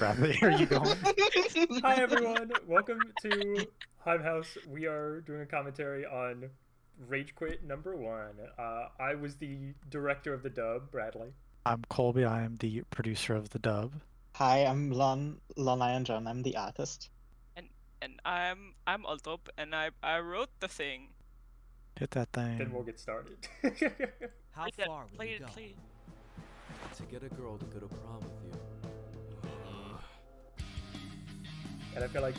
Bradley, are you going? Hi everyone, welcome to Hive House. We are doing a commentary on Rage Quit #1. I was the director of the dub, Bradley. I'm Colby. I am the producer of the dub. Hi, I'm Lon Iron John. I'm the artist. And I'm Aldop, and I wrote the thing. Hit that thing. Then we'll get started. How far will you go? Play it. To get a girl to go to prom with you. And I feel like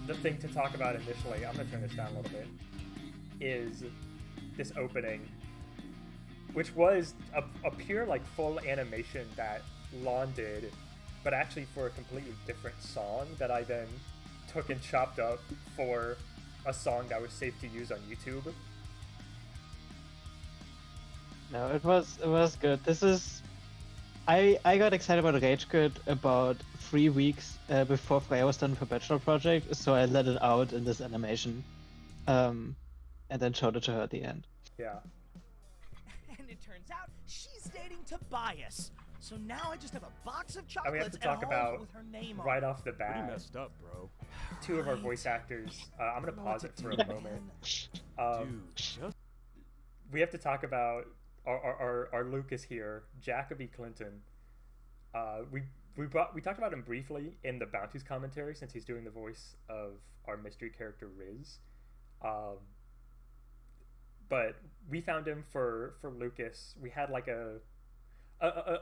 the thing to talk about initially, I'm gonna turn this down a little bit, is this opening, which was a pure like full animation that Lon did, but actually for a completely different song that I then took and chopped up for a song that was safe to use on YouTube. No, it was good. This is I got excited about Rage Quit about 3 weeks before Freya was done with her bachelor project, so I let it out in this animation, and then showed it to her at the end. Yeah. And it turns out she's dating Tobias. So now I just have a box of And chocolates we have to at talk home about with her name right on. off the Pretty bat, messed up, bro. two of our voice actors. I'm gonna pause it for a moment. Dude, just We have to talk about our Lukas here, Jacoby Clinton. We talked about him briefly in the Bounties commentary since he's doing the voice of our mystery character Riz. But we found him for Lukas. We had like a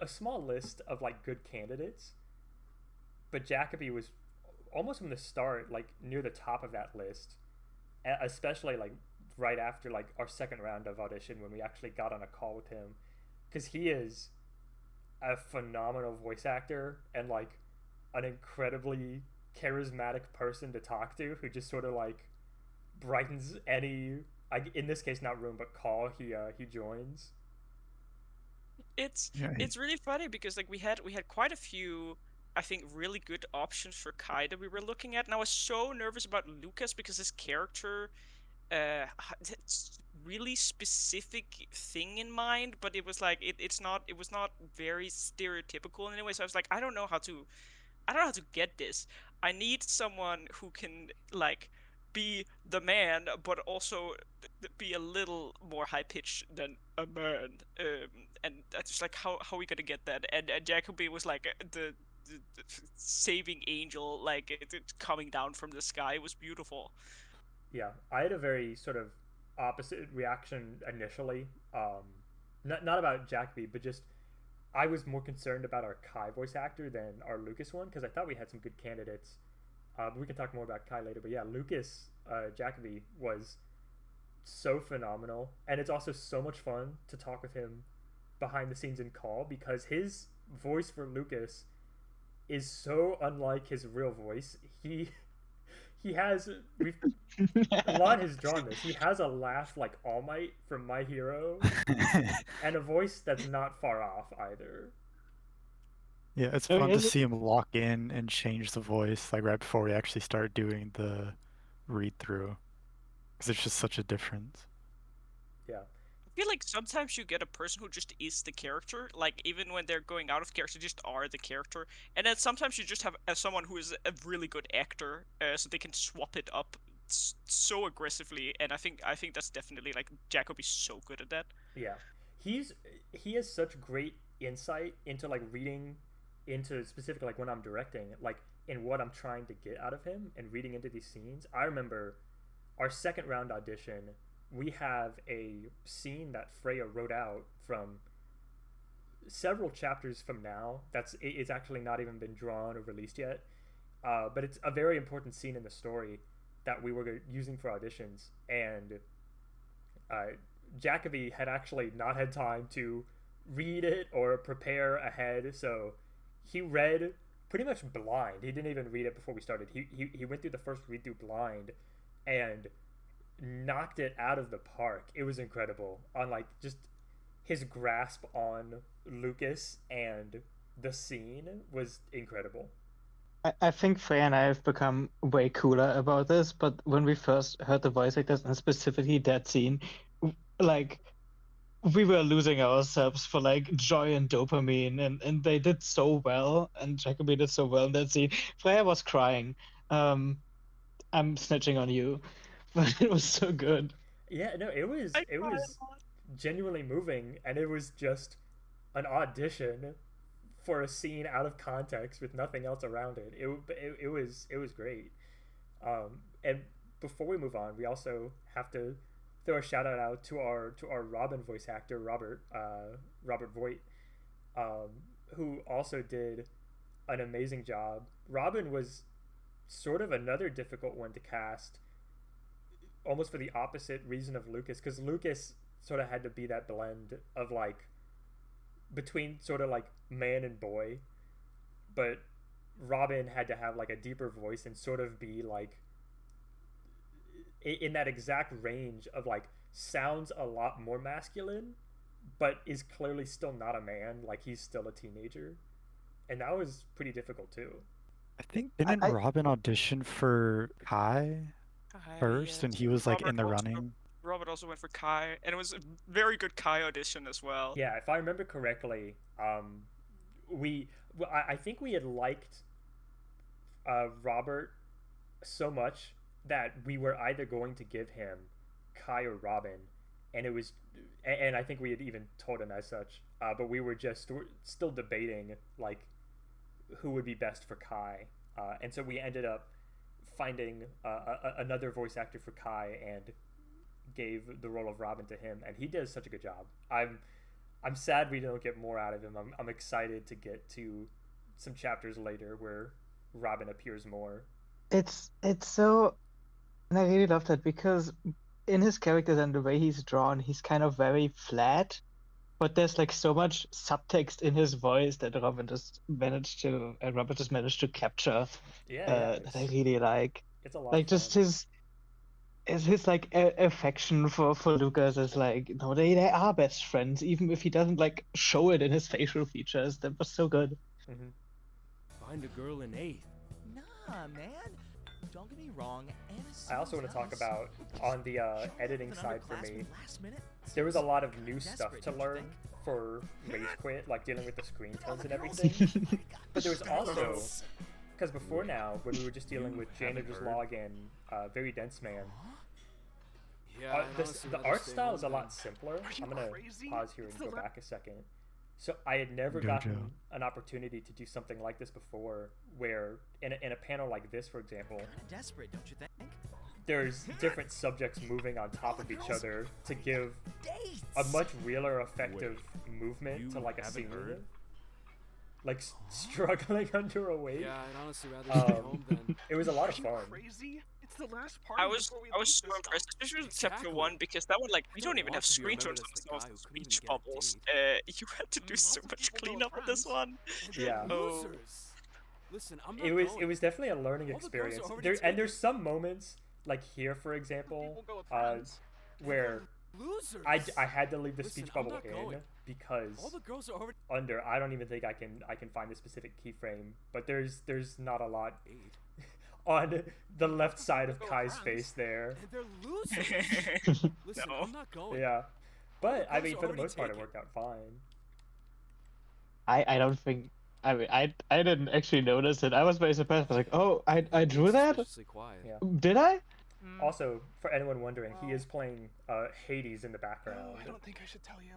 small list of like good candidates, but Jacoby was almost from the start like near the top of that list, especially like right after like our second round of audition when we actually got on a call with him, because he is a phenomenal voice actor and like an incredibly charismatic person to talk to, who just sort of like brightens any, in this case not room but call he joins. It's really funny because like we had quite a few, I think, really good options for Kai that we were looking at, and I was so nervous about Lukas because his character it's really specific thing in mind, but it was like it was not very stereotypical in any way. So I was like, I don't know how to get this. I need someone who can like be the man, but also be a little more high pitched than a man. And that's just like how are we gonna get that? And Jacoby was like the saving angel, like it coming down from the sky. It was beautiful. Yeah, I had a very sort of opposite reaction initially. Not about Jacoby, but just I was more concerned about our Kai voice actor than our Lukas one, because I thought we had some good candidates. We can talk more about Kai later, but yeah, Lukas Jacoby was so phenomenal, and it's also so much fun to talk with him behind the scenes in call, because his voice for Lukas is so unlike his real voice. He has, Lon has drawn this. He has a laugh like All Might from My Hero, and a voice that's not far off either. Yeah, it's So fun to is it- see him lock in and change the voice like right before we actually start doing the read through, because it's just such a difference. Yeah. I feel like sometimes you get a person who just is the character, like even when they're going out of character, just are the character. And then sometimes you just have someone who is a really good actor, so they can swap it up so aggressively. And I think that's definitely like Jacoby's so good at that. Yeah, he has such great insight into like reading into specifically like when I'm directing, like in what I'm trying to get out of him and reading into these scenes. I remember our second round audition, we have a scene that Freya wrote out from several chapters from now. It's actually not even been drawn or released yet, but it's a very important scene in the story that we were using for auditions, and Jacoby had actually not had time to read it or prepare ahead, so he read pretty much blind. He didn't even read it before we started. He went through the first read through blind and knocked it out of the park. It was incredible on like just his grasp on Lukas and the scene was incredible. I think Freya and I have become way cooler about this, but when we first heard the voice actors, and specifically that scene, like we were losing ourselves for like joy and dopamine, and they did so well, and Jacoby did so well in that scene. Freya was crying. I'm snitching on you, but it was so good. Yeah, no, I it cried was a lot. genuinely moving, and it was just an audition for a scene out of context with nothing else around it. It was great. And before we move on, we also have to throw a shout out to our Robin voice actor Robert Voigt, um, who also did an amazing job. Robin was sort of another difficult one to cast, almost for the opposite reason of Lukas, because Lukas sort of had to be that blend of like between sort of like man and boy, but Robin had to have like a deeper voice and sort of be like in that exact range of like sounds a lot more masculine, but is clearly still not a man. Like he's still a teenager, and that was pretty difficult too. I think didn't Robin audition for Kai first, and he was like in the running? Robert also went for Kai, and it was a very good Kai audition as well. Yeah, if I remember correctly, I think we had liked Robert so much that we were either going to give him Kai or Robin, and it was, and I think we had even told him as such. But we were just still debating like who would be best for Kai, and so we ended up finding another voice actor for Kai and gave the role of Robin to him, and he does such a good job. I'm sad we don't get more out of him. I'm excited to get to some chapters later where Robin appears more. It's so, and I really love that because in his characters and the way he's drawn, he's kind of very flat, but there's like so much subtext in his voice that Robert just managed to capture. Yeah, that I really like. It's a lot. Like of just fun. his like affection for Lukas is like, no, they are best friends, even if he doesn't like show it in his facial features. That was so good. Mm-hmm. Find a girl in 8th. Nah, man. Don't get me wrong. I also want to talk about on the editing side for me. There was a lot of new stuff to learn for RageQuit, like dealing with the Screentones and everything. But there was also, because before now, when we were just dealing with Janitor's Log and Very Dense Man, the art style is a lot simpler. I'm gonna pause here and go back a second. So I had never gotten an opportunity to do something like this before, where in a panel like this, for example, desperate, don't you think? There's different subjects moving on top of each other to give a much realer effect of movement to like a scene. Like struggling under a weight. Yeah, I'd honestly rather stay home than. It was a lot of fun. It's the last part. I was so impressed, especially with chapter 1, because that one, like, we don't even have screenshots of the speech bubbles. You had to do so much cleanup with this one. Yeah. Oh. Listen, I'm not It was definitely a learning experience. There's some moments, like here, for example, where I had to leave the speech bubble in because under I don't even think I can find the specific keyframe, but there's not a lot on the left side of Kai's face there. They're losers. Listen, No. I'm not going. Yeah, but I mean, for the most part, it worked out fine. I don't think. I mean, I didn't actually notice it. I was very surprised. I was like, oh, I drew that? Quiet. Yeah. Did I? Also, for anyone wondering, he is playing Hades in the background. I don't think I should tell you.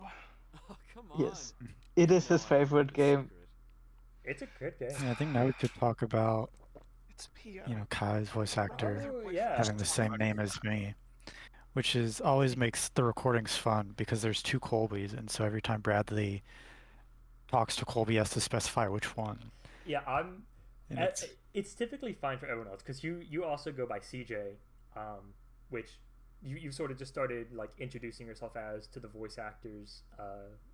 Oh, come on. Yes. It is his favorite game. It's a good game. Yeah, I think now we could talk about, It's Pia. you know, Kai's voice actor Oh, yeah. having the same name as me, which is always makes the recordings fun because there's two Colbys, and so every time Bradley talks to Colby, he has to specify which one. Yeah, And it's typically fine for everyone else because you also go by CJ, which you sort of just started like introducing yourself as to the voice actors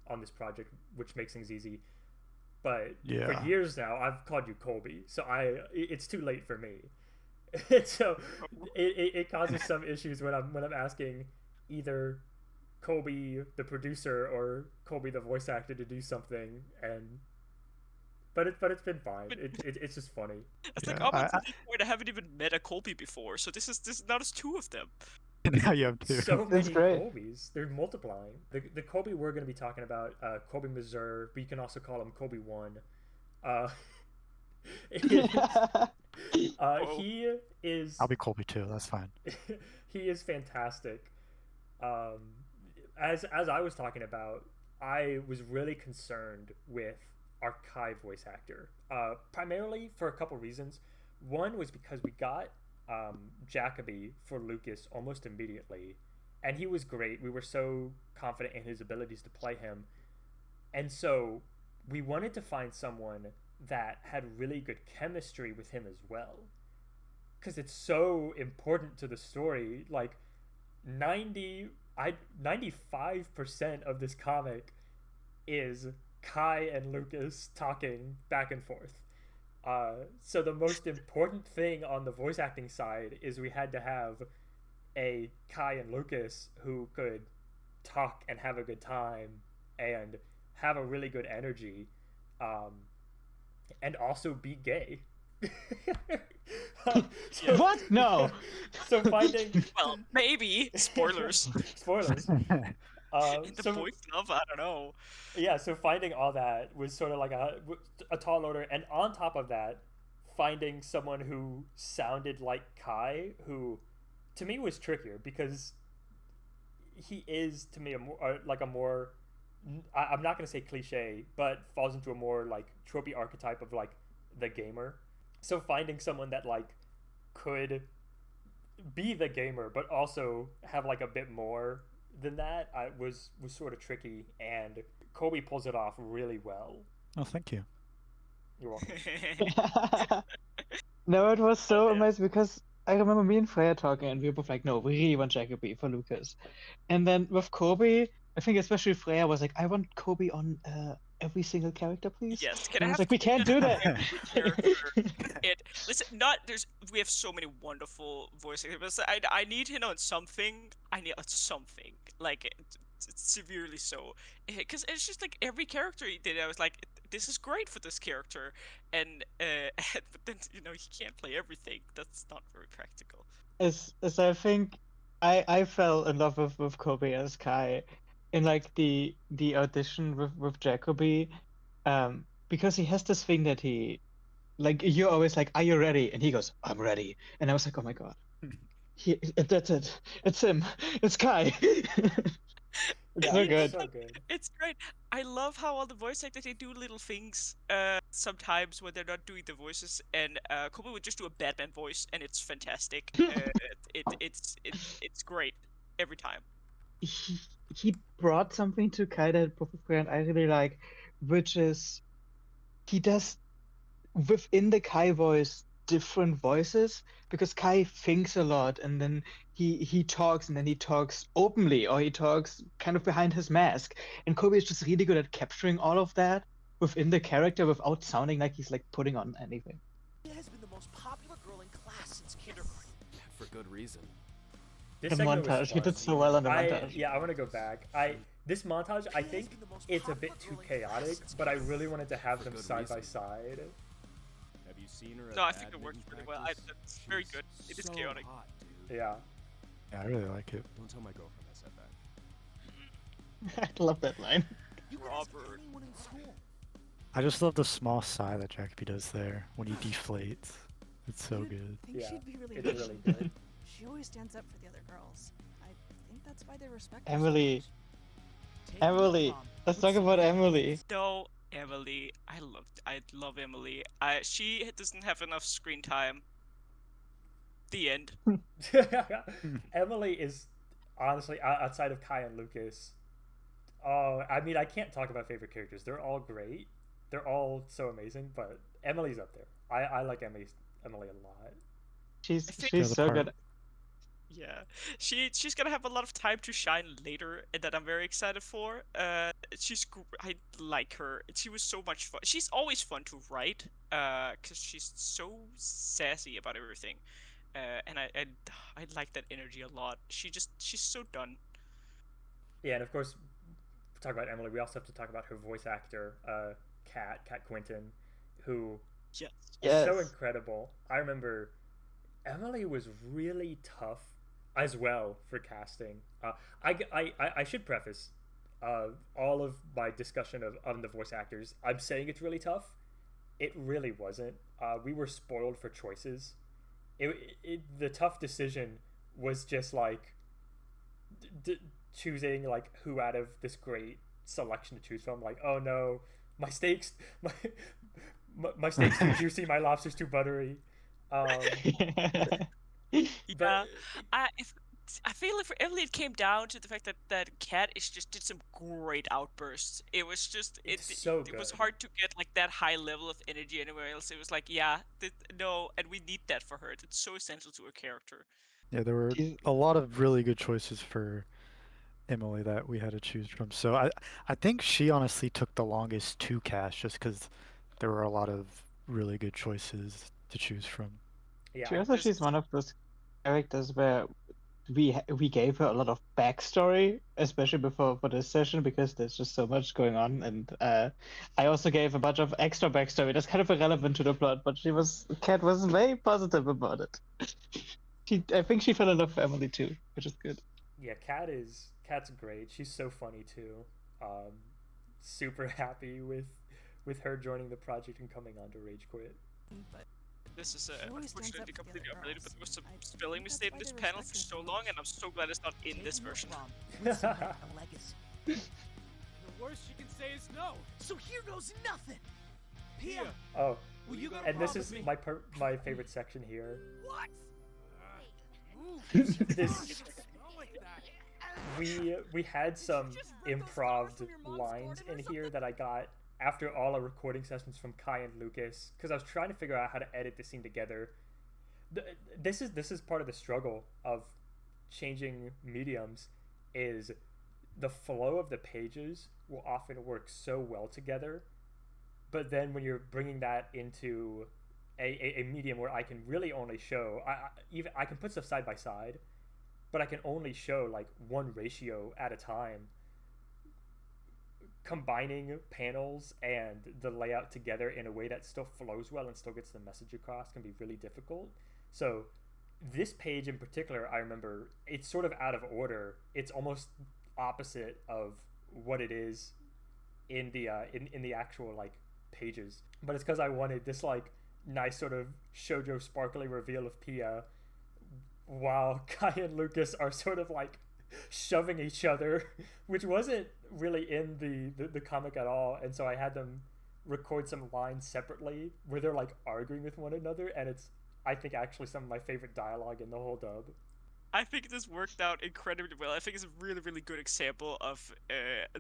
on this project, which makes things easy. But Yeah. for years now, I've called you Colby, so it's too late for me. So it causes some issues when I'm asking either Colby the producer or Colby the voice actor to do something, but it's been fine. It's just funny. It's like, Yeah, up until this point, I haven't even met a Colby before, so this is now there's two of them. Now you have 2. So That's many great. Colbys. They're multiplying. The Colby we're going to be talking about, Colby Missouri, but you can also call him Colby 1. Is, he is... I'll be Colby too, that's fine. He is fantastic. As I was talking about, I was really concerned with our Kai voice actor, primarily for a couple reasons. One was because we got Jacoby for Lukas almost immediately, and he was great. We were so confident in his abilities to play him, and so we wanted to find someone that had really good chemistry with him as well, because it's so important to the story. Like 95% of this comic is Kai and Lukas talking back and forth. So the most important thing on the voice acting side is we had to have a Kai and Lukas who could talk and have a good time and have a really good energy, and also be gay. What? No. So finding Well, maybe. Spoilers. spoilers. The boys love, I don't know. Yeah, so finding all that was sort of like a tall order, and on top of that, finding someone who sounded like Kai, who to me was trickier because he is to me a more I'm not gonna say cliche, but falls into a more like tropey archetype of like the gamer. So finding someone that like could be the gamer but also have like a bit more than that, was sort of tricky, and Colby pulls it off really well. Oh, thank you. You're welcome. No, it was so amazing because I remember me and Freya talking, and we were both like, no, we really want Jacoby for Lukas. And then with Colby, I think especially Freya was like, I want Colby on every single character, please. Yes, and I was like, we can't do that. Listen, we have so many wonderful voice actors. I need him on something. I need something like it's severely so, because it's just like every character he did, I was like, this is great for this character, and but then he can't play everything. That's not very practical. As I think, I fell in love with Colby as Kai in like the audition with Jacoby, because he has this thing that he, like, you're always like, are you ready? And he goes, I'm ready. And I was like, oh my god, that's it. It's him. It's Kai. It's so good. So good. It's great. I love how all the voice actors, they do little things sometimes when they're not doing the voices, and Kobe would just do a Batman voice, and it's fantastic. It's great every time. He brought something to Kai that both Freya and I really like, which is he does within the Kai voice different voices, because Kai thinks a lot, and then he talks, and then he talks openly, or he talks kind of behind his mask, and Kobe is just really good at capturing all of that within the character without sounding like he's like putting on anything. She has been the most popular girl in class since kindergarten. For good reason. This The segment was montage, he fun. did so well on the montage. Yeah, I want to go back. This montage, I think it's a bit too chaotic, but I really wanted to have them side by side. Have you seen her? No, I think it works really well. It's very good. It is chaotic. Hot, dude. Yeah. Yeah, I really like it. Don't tell my girlfriend I said that. I love that line. You could ask Robert. anyone in school. I just love the small sigh that Jacoby does there when he deflates. It's so good. I think Yeah, she'd be really it good. is really good. She always stands up for the other girls. I think that's why they respect her. Emily. Take me to Emily. prom. Let's talk about Emily. No, Emily. I love Emily. She doesn't have enough screen time. The end. Emily is honestly outside of Kai and Lukas. Oh, I mean, I can't talk about favorite characters. They're all great. They're all so amazing, but Emily's up there. I like Emily a lot. She's think- so good. Yeah, she's gonna have a lot of time to shine later, and that I'm very excited for. I like her. She was so much fun. She's always fun to write, cause she's so sassy about everything, and I like that energy a lot. She's so done. Yeah, and of course, to talk about Emily, we also have to talk about her voice actor, Kat Quinton, who Yes. is so Yes. incredible. I remember Emily was really tough as well for casting. I should preface all of my discussion of the voice actors. I'm saying it's really tough. It really wasn't. We were spoiled for choices. The tough decision was just like choosing like who out of this great selection to choose from. Like, oh no, my steaks, my steaks too juicy, my lobster's too buttery. Yeah, I feel like for Emily it came down to the fact that Kat just did some great outbursts. It was just it was hard to get like that high level of energy anywhere else. It was like, yeah, no, and we need that for her. It's so essential to her character. Yeah, there were a lot of really good choices for Emily that we had to choose from. So I think she honestly took the longest to cast just because there were a lot of really good choices to choose from. Yeah, she's one of those characters where we gave her a lot of backstory, especially for this session, because there's just so much going on, and I also gave a bunch of extra backstory that's kind of irrelevant to the plot, but Kat was very positive about it. I think she fell in love with Emily too, which is good. Yeah, Kat's great. She's so funny too. Super happy with her joining the project and coming on to Rage Quit. But this is unfortunately completely unrelated, but there was some spelling mistake in this panel for so long, and I'm so glad it's not in this version. The worst you can say is no. So here goes nothing. Pia. Oh, and this is my favorite section here. What? This we had some improv lines in here that I got after all our recording sessions from Kaj and Lukas, because I was trying to figure out how to edit this scene together. This is part of the struggle of changing mediums, is the flow of the pages will often work so well together, but then when you're bringing that into a medium where I can really only show, I can put stuff side by side, but I can only show like one ratio at a time. Combining panels and the layout together in a way that still flows well and still gets the message across can be really difficult. So this page in particular, I remember it's sort of out of order. It's almost opposite of what it is in the in the actual like pages, but it's because I wanted this like nice sort of shoujo sparkly reveal of Pia, while Kaj and Lukas are sort of like shoving each other, which wasn't really in the comic at all. And so I had them record some lines separately where they're like arguing with one another, and it's, I think, actually some of my favorite dialogue in the whole dub. I think this worked out incredibly well. I think it's a really, really good example of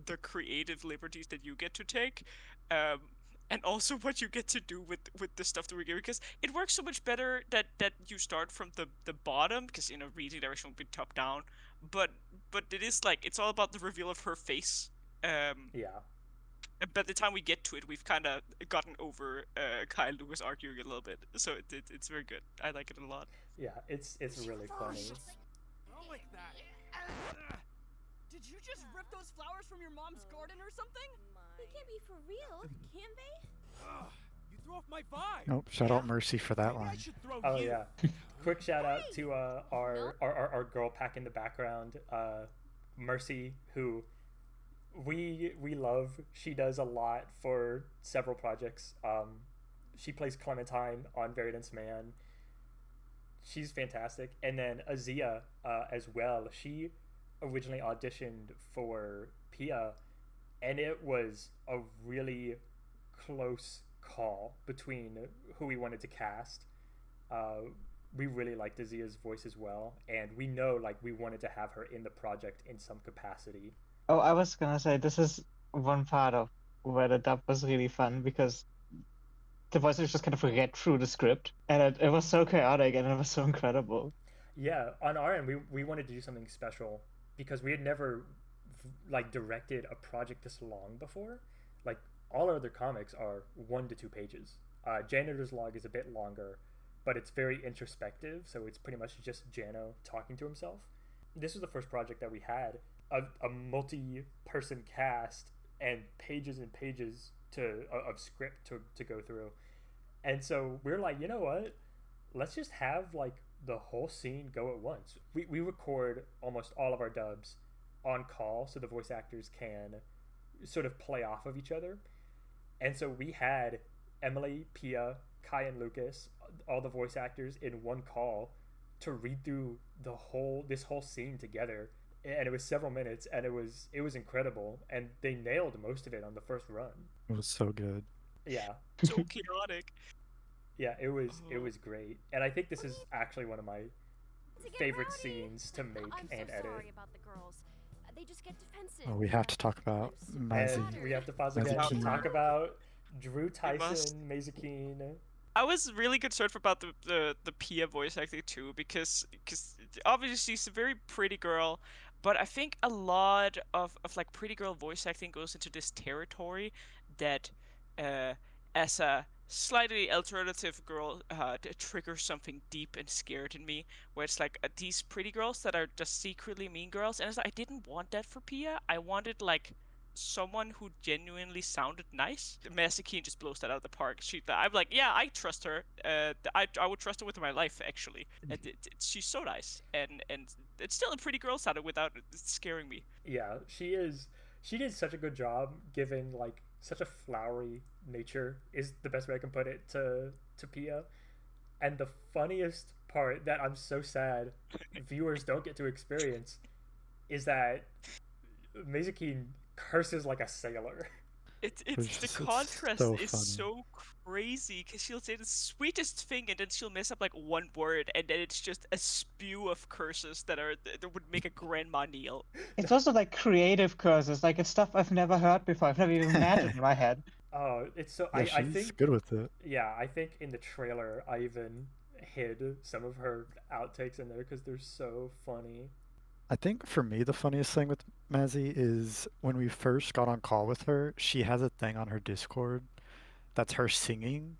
the creative liberties that you get to take, and also what you get to do with the stuff that we're giving, because it works so much better that you start from the bottom, because reading direction will be top down, but it is like it's all about the reveal of her face. Yeah. And by the time we get to it, we've kind of gotten over Kaj and Lukas arguing a little bit, so it's very good. I like it a lot. Yeah, it's really funny. I don't like that. Did you just rip those flowers from your mom's garden or something? They can't be for real, can they? You threw off my vibe. Nope, shout out Mercy for that line. Oh yeah. Quick shout out to our girl pack in the background, Mercy, who we love. She does a lot for several projects. She plays Clementine on Very Dense Man. She's fantastic. And then Azia as well. She originally auditioned for Pia, and it was a really close call between who we wanted to cast. We really liked Azia's voice as well, and we know like we wanted to have her in the project in some capacity. Oh, I was gonna say, this is one part of where the dub was really fun, because the voices just kind of read through the script, and it was so chaotic and it was so incredible. Yeah, on our end, we wanted to do something special because we had never like directed a project this long before. Like all our other comics are 1 to 2 pages. Janitor's Log is a bit longer, but it's very introspective, so it's pretty much just Jano talking to himself. This was the first project that we had a multi-person cast and pages and pages of script to go through. And so we're like, you know what? Let's just have like the whole scene go at once. We record almost all of our dubs on call so the voice actors can sort of play off of each other. And so we had Emily, Pia, Kai, and Lukas, all the voice actors in one call to read through this whole scene together, and it was several minutes, and it was incredible, and they nailed most of it on the first run. It was so good. Yeah. So chaotic. Yeah, it was great, and I think this is actually one of my favorite scenes to make and edit. Sorry about the girls. They just get defensive. Oh, we have to talk about Mazzy. And we have to pause again to Mazikeen. talk about Drew Tyson, Mazikeen. I was really concerned about the Pia voice acting too, because obviously she's a very pretty girl, but I think a lot of like pretty girl voice acting goes into this territory that as a slightly alternative girl triggers something deep and scared in me, where it's like these pretty girls that are just secretly mean girls, and it's like, I didn't want that for Pia. I wanted like someone who genuinely sounded nice. Mazikeen just blows that out of the park. I'm like, yeah, I trust her. I would trust her with my life, actually. And she's so nice, and it's still a pretty girl sounded without it scaring me. Yeah, she did such a good job giving like such a flowery nature, is the best way I can put it, to Pia. And the funniest part that I'm so sad viewers don't get to experience is that Mazikeen curses like a sailor. It's the contrast so is funny. so crazy, because she'll say the sweetest thing and then she'll mess up like one word, and then it's just a spew of curses that would make a grandma kneel. It's also like creative curses, like it's stuff I've never heard before. I've never even imagined in my head. Oh, it's so Yeah, I she's think good with it. yeah, I think in the trailer I even hid some of her outtakes in there because they're so funny. I think for me the funniest thing with Mazzy is when we first got on call with her, she has a thing on her Discord that's her singing.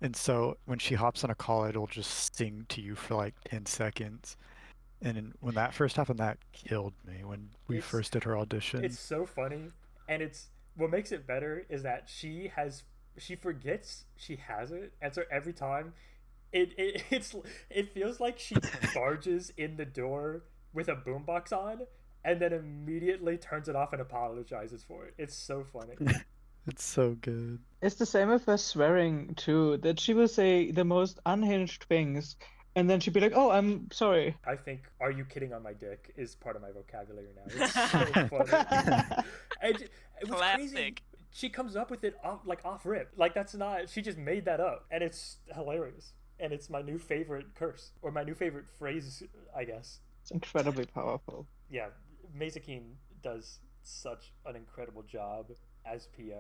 And so when she hops on a call, it'll just sing to you for like 10 seconds. And when that first happened, that killed me when we It's- first did her audition. It's so funny, and it's what makes it better is that she forgets she has it, and so every time it feels like she barges in the door with a boombox on and then immediately turns it off and apologizes for it. It's so funny. It's so good. It's the same with her swearing too, that she will say the most unhinged things, and then she'd be like, "Oh, I'm sorry." I think "Are you kidding on my dick" is part of my vocabulary now. It's so funny. And it was crazy. Classic. She comes up with it off rip. Like that's not. She just made that up, and it's hilarious. And it's my new favorite curse, or my new favorite phrase, I guess. It's incredibly powerful. Yeah, Mazikeen does such an incredible job as Pia.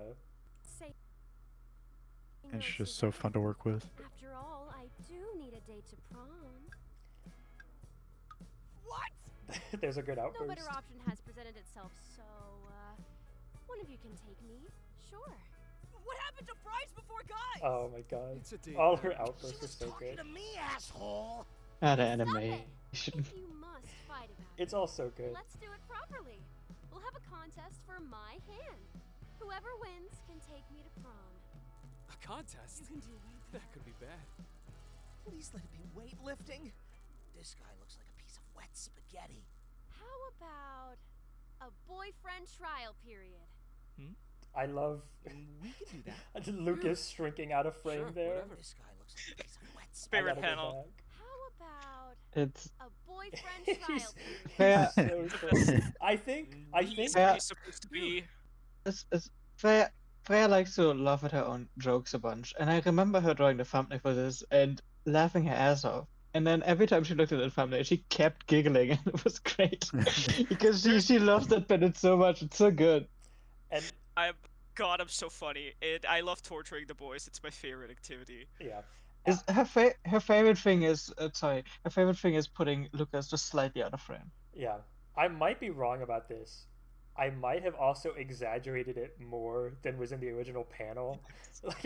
Say And it's just so fun to work with. After all, I do need a date to prom. What? There's a good No outburst. better option has presented itself, so, one of you can take me. Sure. What happened to fries before guys? Oh my god. It's a date. All her outbursts are so good. me, asshole. Ah, the Stop it. animation. If you must fight about It's all so good. let's do it properly. We'll have a contest for my hand. Whoever wins can take me to prom. A contest? You can do it. That could be bad. Please let it be weightlifting. This guy looks like a piece of wet spaghetti. How about a boyfriend trial period? I love We could do that. Lucas shrinking out of frame Sure, there. whatever. This guy looks like a piece of wet I Favorite gotta go panel. back. How about It's a boyfriend trial period? Yeah. So cool. I think He's Yeah. supposed to be. Freya likes to laugh at her own jokes a bunch, and I remember her drawing the thumbnail for this and laughing her ass off. And then every time she looked at the thumbnail, she kept giggling, and it was great because she loves that Bennett so much. It's so good. and God, I'm so funny. I love torturing the boys. It's my favorite activity. yeah. Is her favorite thing is her favorite thing is putting Lucas just slightly out of frame. Yeah. I might be wrong about this. I might have also exaggerated it more than was in the original panel. Like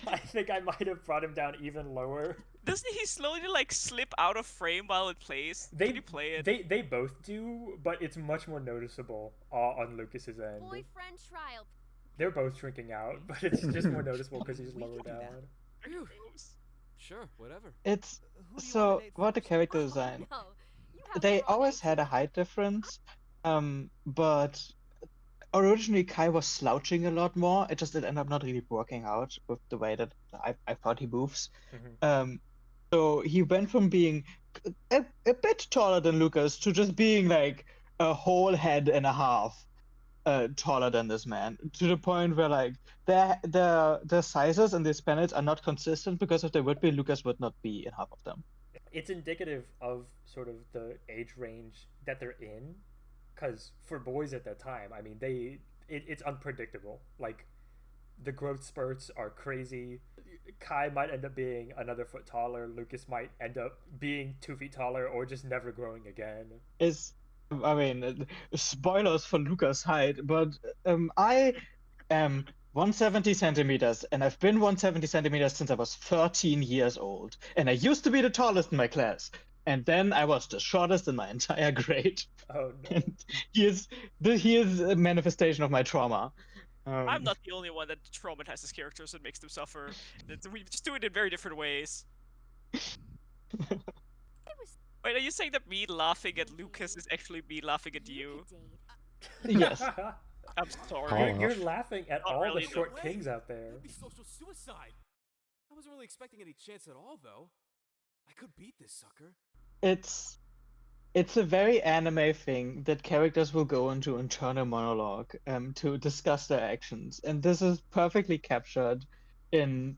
I think I might have brought him down even lower. Doesn't he slowly like slip out of frame while it plays? Can you play it? They both do, but it's much more noticeable on Lucas's end. Boyfriend trial. They're both shrinking out, but it's just more noticeable because he's We lower can do that. down. Gross. Sure, whatever. It's Who do you so wanna date about the first? character design. No, you have They the wrong always had a idea. height difference, but originally Kai was slouching a lot more. It just ended up not really working out with the way that I thought he moves. So he went from being a bit taller than Lucas to just being like a whole head and a half taller than this man, to the point where like the sizes and these panels are not consistent, because if they would be, Lucas would not be in half of them. It's indicative of sort of the age range that they're in, because for boys at that time, I mean, it's unpredictable. Like, the growth spurts are crazy. Kai might end up being another foot taller. Lucas might end up being 2 feet taller, or just never growing again. I mean, spoilers for Lucas' height, but I am 170 centimeters, and I've been 170 centimeters since I was 13 years old. And I used to be the tallest in my class. And then I was the shortest in my entire grade. Oh no. And he is a manifestation of my trauma. I'm not the only one that traumatizes characters and makes them suffer. We just do it in very different ways. Wait, are you saying that me laughing at Lucas is actually me laughing at you? Yes. I'm sorry. You're laughing at Not all really, the short kings out there. That'd be social suicide. I wasn't really expecting any chance at all, though. I could beat this sucker. It's a very anime thing that characters will go into internal monologue to discuss their actions, and this is perfectly captured in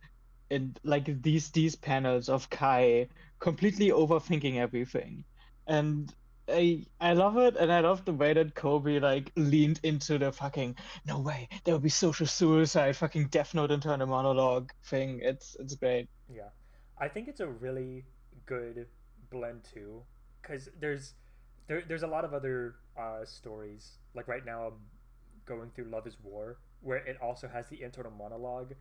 like these panels of Kai completely overthinking everything. And I love it, and I love the way that Kobe like leaned into the fucking no way, there will be social suicide, fucking Death Note internal monologue thing. It's great. Yeah, I think it's a really good blend too, because there's a lot of other stories. Like right now, I'm going through Love Is War, where it also has the internal monologue,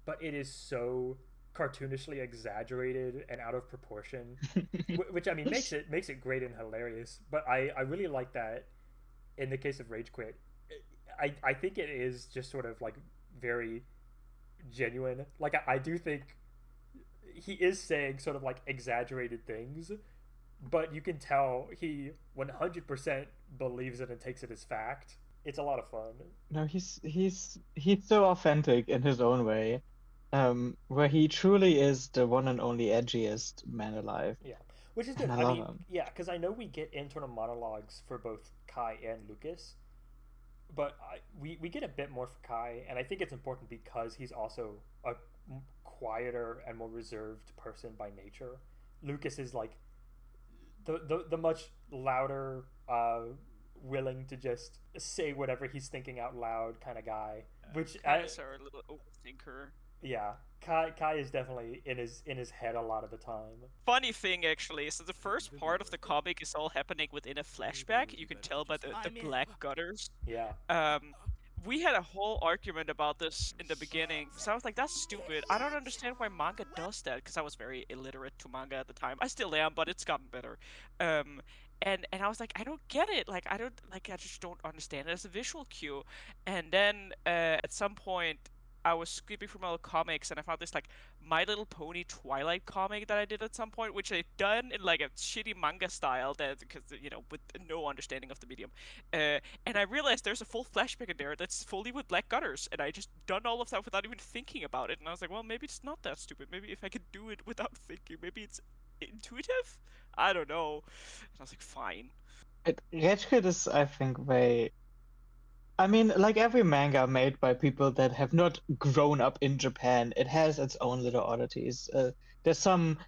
but it is so cartoonishly exaggerated and out of proportion, which I mean makes it great and hilarious. But I really like that in the case of Rage Quit. I think it is just sort of like very genuine. Like I do think he is saying sort of like exaggerated things, but you can tell he 100% believes it and takes it as fact. It's a lot of fun. No, he's so authentic in his own way, where he truly is the one and only edgiest man alive. Yeah, which is good. And I love mean, him. yeah, because I know we get internal monologues for both Kai and Lucas, but we get a bit more for Kai, and I think it's important because he's also a quieter and more reserved person by nature. Lucas is like the much louder, willing to just say whatever he's thinking out loud kind of guy. Which Kai is our little overthinker. Yeah, Kai is definitely in his head a lot of the time. Funny thing actually is that the first part of the comic is all happening within a flashback. You can tell by the black gutters. Yeah. We had a whole argument about this in the beginning, so I was like, that's stupid. I don't understand why manga does that, because I was very illiterate to manga at the time. I still am, but it's gotten better. And I was like, I don't get it. Like, I just don't understand it as a visual cue. And then at some point, I was skipping through my little comics, and I found this like My Little Pony Twilight comic that I did at some point, which I'd done in like a shitty manga style, that because with no understanding of the medium. And I realized there's a full flashback in there that's fully with black gutters, and I just done all of that without even thinking about it. And I was like, well, maybe it's not that stupid. Maybe if I could do it without thinking, maybe it's intuitive. I don't know. And I was like, fine. RageQuit is, I think, I mean, like every manga made by people that have not grown up in Japan, it has its own little oddities. There's some,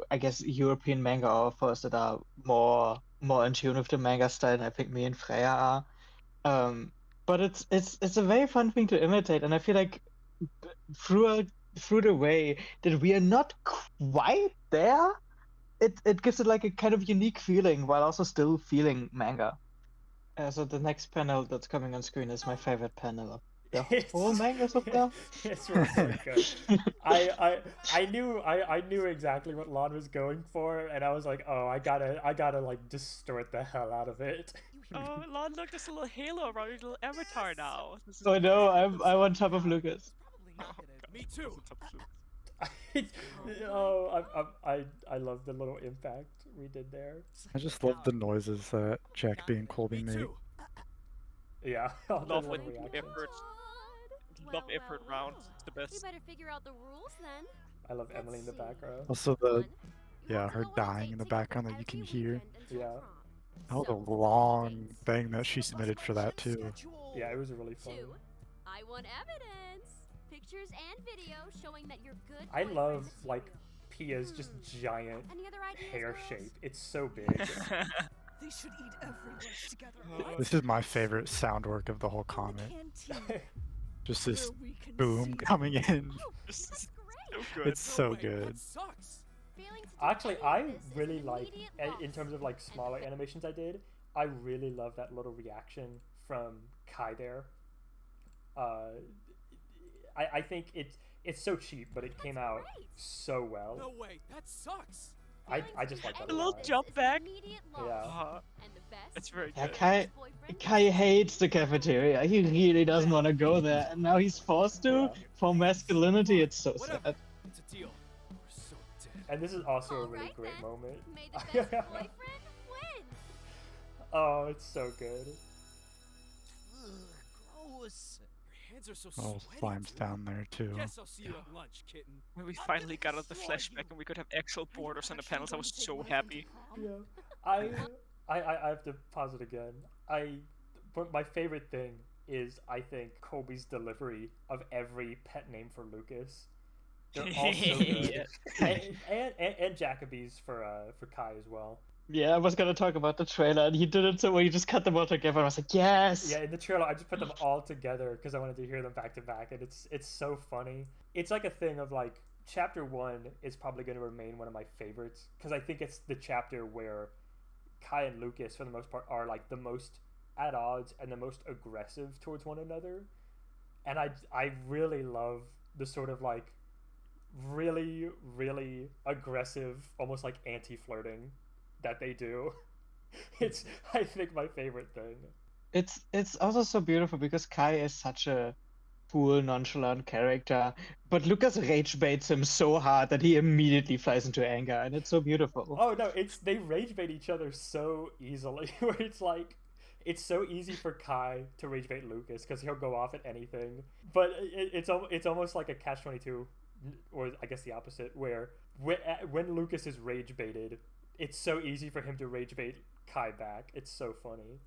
I guess, European manga authors that are more in tune with the manga style, and I think me and Freya are. But it's a very fun thing to imitate, and I feel like through the way that we are not quite there, it gives it like a kind of unique feeling while also still feeling manga. So the next panel that's coming on screen is my favorite panel of the whole manga so far. It's really good. I knew exactly what Lon was going for, and I was like, oh, I gotta like distort the hell out of it. Oh, Lon, look, there's a little halo around your little avatar now. Oh no, I'm on top of Lucas. Me too. I love the little impact we did there. I just love the noises that Jackby and Colby Me make. too. Yeah, all the Love little when reactions. Love effort round. It's the We best. better figure out the rules then. I love Emily in the back row. Also her dying in the background that you can hear. Yeah. That was a long thing that she submitted for that too. Yeah, it was really fun. 2. I want evidence. Pictures and video showing that you're good. I boyfriend love material. like Pia's just giant Any other ideas, hair girls? shape. It's so big. They should eat every lunch together. This is my favorite sound work of the whole comic. Canteen, Just this where we can boom see coming in. This is Great. so good. It's so Wait, good. That sucks. Failing to do Actually, any I of this is really an like, immediate in loss. terms of like smaller animations I did, I really love that little reaction from Kai there. I think it's so cheap, but it came out great. so well. No way. That sucks. I just like that A a little lot. jump back. Yeah. And the best That's very Yeah, good. Kai hates the cafeteria. He really doesn't want to go there, and now he's forced to. Yeah. For masculinity, it's so Whatever. sad. It's a deal. We're so dead. And this is also a really Alright great then. moment. May the best boyfriend win. Oh, it's so good. Ugh, gross. Your hands are so Oh, sweaty. Slime's down there too. Guess I'll see you at lunch, kitten. When we finally got out the flashback and we could have actual borders on the panels, I was so happy. Yeah. I have to pause it again. But my favorite thing is I think Colby's delivery of every pet name for Lucas. They're all so good. And Jacoby's for Kai as well. Yeah, I was gonna talk about the trailer, and he did it so where you just cut them all together. I was like, yes. Yeah, in the trailer I just put them all together because I wanted to hear them back to back, and it's so funny. It's like a thing of like chapter 1 is probably going to remain one of my favorites because I think it's the chapter where Kai and Lukas for the most part are like the most at odds and the most aggressive towards one another, and I really love the sort of like really aggressive, almost like anti-flirting that they do. It's I think my favorite thing. It's also so beautiful because Kai is such a cool, nonchalant character, but Lucas rage baits him so hard that he immediately flies into anger, and it's so beautiful. Oh no, they rage bait each other so easily. Where it's like it's so easy for Kai to rage bait Lucas because he'll go off at anything. But it's almost like a catch-22, or I guess the opposite, where when Lucas is rage baited, it's so easy for him to rage bait Kai back. It's so funny.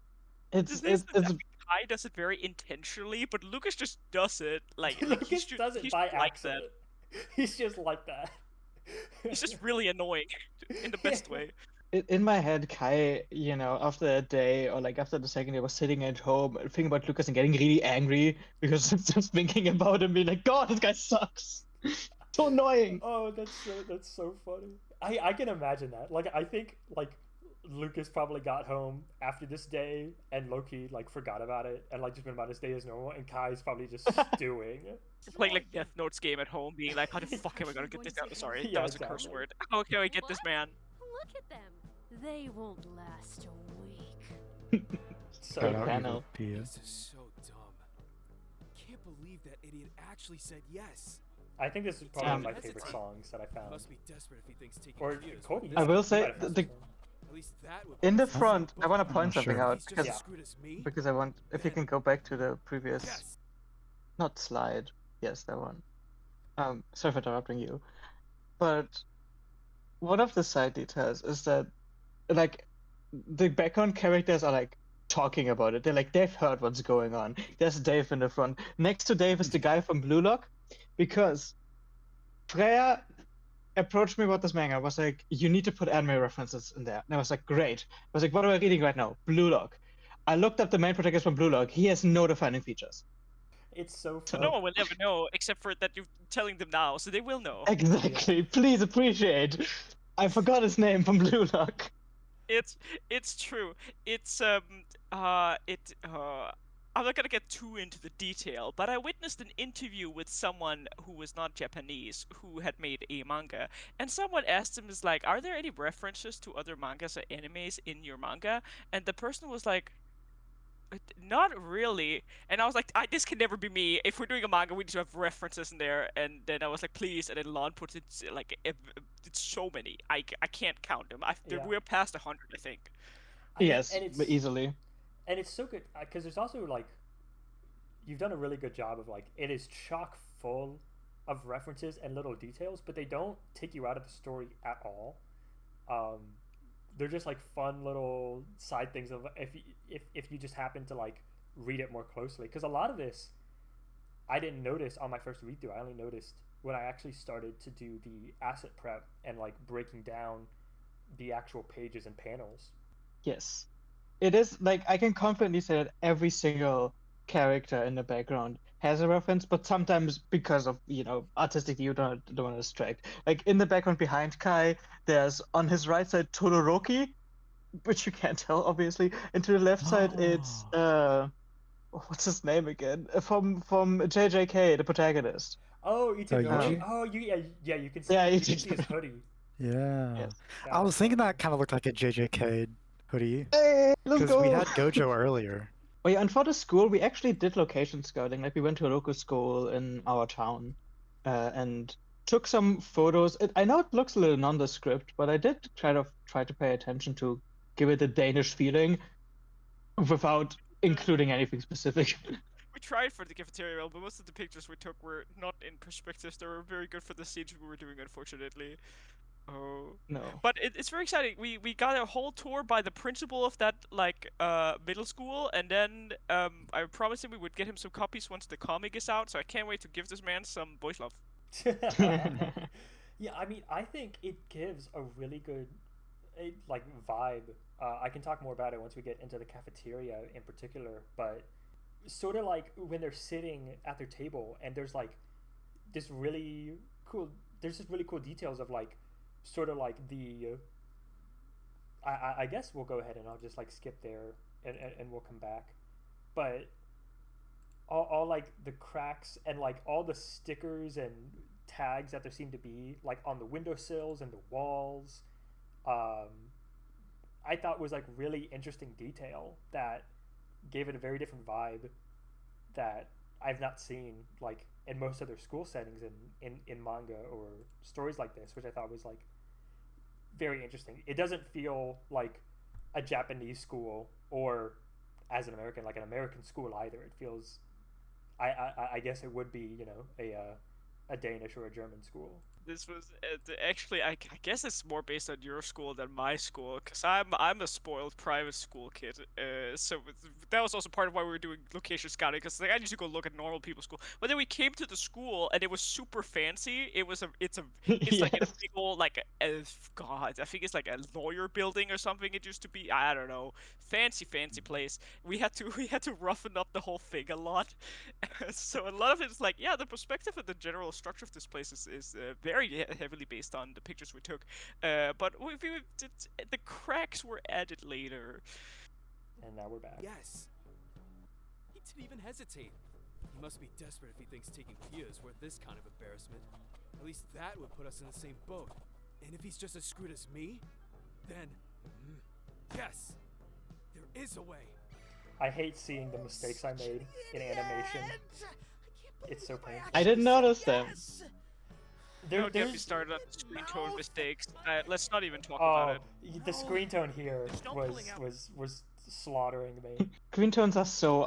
It's Kai does it very intentionally, but Lucas just does it like Lucas does it he's by like accident. that. He's just like that. He's just really annoying in the best way. in my head, Kai, after that day or like after the second day, was sitting at home thinking about Lucas and getting really angry because just thinking about him, being like, God, this guy sucks. So annoying. Oh, that's so funny. I can imagine that. Like I think like Lucas probably got home after this day and Loki like forgot about it and like just went about his day as normal, and Kai's probably just stewing. Playing like Death Note's game at home, being like, how the fuck am I gonna get this out? Sorry, Yeah, that was a curse exactly. word. How can I get this man? Look at them. They won't last a week. So Shout out panel. Evil Pia. This is so dumb. Can't believe that idiot actually said yes. I think this is probably Um, my favorite songs that I found. Must be desperate if he thinks taking Or Pia's Colby. I will you say might have had the this one. At least that would in be the something. front, I want to I'm point not something sure. out He's just because as screwed as me. I want, if you can go back to the previous, Yes. not slide, yes, that one. Sorry for interrupting you, but one of the side details is that like the background characters are like talking about it. They're like they've heard what's going on. There's Dave in the front. Next to Dave is the guy from Blue Lock, because Freya approached me about this manga. Was like, you need to put anime references in there. And I was like, great. I was like, what am I reading right now? Blue Lock. I looked up the main protagonist from Blue Lock. He has no defining features. It's so So fun. no one will ever know, except for that you're telling them now, so they will know. Exactly. Please appreciate. I forgot his name from Blue Lock. It's true. I'm not gonna get too into the detail, but I witnessed an interview with someone who was not Japanese, who had made a manga, and someone asked him, is like, are there any references to other mangas or animes in your manga? And the person was like, Not really. And I was like, this can never be me. If we're doing a manga, we need to have references in there. And then I was like, please. And then Lon puts it like it's so many. I can't count them. We're past 100, I think. Yes, easily. And it's so good because there's also like, you've done a really good job of like, it is chock full of references and little details, but they don't take you out of the story at all. They're just like fun little side things of if you just happen to like read it more closely, because a lot of this I didn't notice on my first read through. I only noticed when I actually started to do the asset prep and like breaking down the actual pages and panels. Yes, it is like I can confidently say that every single character in the background has a reference, but sometimes because of artistic you don't want to distract. Like in the background behind Kai, there's on his right side Todoroki, which you can't tell obviously, and to the left side it's what's his name again? From JJK, the protagonist. Oh, Itagaki. Oh, yeah, you can see. Yeah, you can see his hoodie. Yeah. Yes. I was thinking that kind of looked like a JJK hoodie. Hey, let's Because go. we had Gojo earlier. Oh yeah, and for the school, we actually did location scouting. Like we went to a local school in our town, and took some photos. I know it looks a little nondescript, but I did try to pay attention to give it a Danish feeling, without including anything specific. We tried for the cafeteria, but most of the pictures we took were not in perspectives. They were very good for the scenes we were doing, unfortunately. Oh no! But it's very exciting. We got a whole tour by the principal of that middle school, and then I promised him we would get him some copies once the comic is out. So I can't wait to give this man some boys love. Yeah, I mean, I think it gives a really good like vibe. I can talk more about it once we get into the cafeteria in particular, but sort of like when they're sitting at their table and there's like this really cool details of like sort of like the I guess we'll go ahead and I'll just like skip there and we'll come back, but all like the cracks and like all the stickers and tags that there seem to be like on the windowsills and the walls, I thought was like really interesting detail that gave it a very different vibe that I've not seen like in most other school settings in manga or stories like this, which I thought was like very interesting. It doesn't feel like a Japanese school or as an American, like an American school either. It feels, I guess it would be, a Danish or a German school. This was actually, I guess it's more based on your school than my school, because I'm a spoiled private school kid. So that was also part of why we were doing location scouting, because like I need to go look at normal people's school. But then we came to the school and it was super fancy. It's Yes. like in a big old God, I think it's like a lawyer building or something. It used to be, I don't know, fancy place. We had to roughen up the whole thing a lot. So a lot of it is like, yeah, the perspective and the general structure of this place is very heavily based on the pictures we took, but the cracks were added later. And now we're back. Yes. He didn't even hesitate. He must be desperate if he thinks taking Pia is worth this kind of embarrassment. At least that would put us in the same boat. And if he's just as screwed as me, then yes, there is a way. I hate seeing the mistakes I made in animation. It's so painful. I didn't notice them. Don't get me started on Screentone mistakes. Let's not even talk about it. The Screentone here was slaughtering me. Screentones are so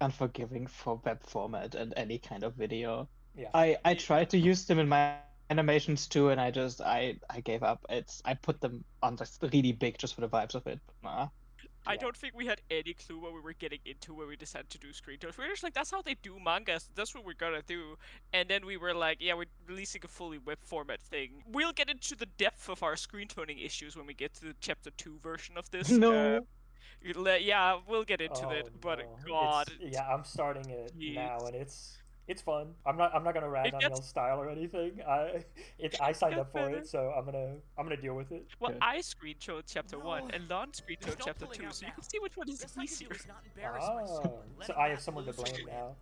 unforgiving for web format and any kind of video. Yeah. I tried to use them in my animations too, and I gave up. I put them on just really big just for the vibes of it. But nah. I don't think we had any clue what we were getting into when we decided to do Screentones. We were just like, that's how they do mangas. That's what we're gonna do. And then we were like, yeah, we're releasing a fully web format thing. We'll get into the depth of our screentoning issues when we get to the chapter 2 version of this. No. Yeah, we'll get into it. But God. Yeah, I'm starting it now, and it's fun. I'm not gonna rag on y'all's style or anything. I signed up for it, so I'm gonna deal with it. Well, I screenshot chapter 1 and Lon screenshot chapter 2, so you can see which one is easier. Oh, so I have someone to blame now.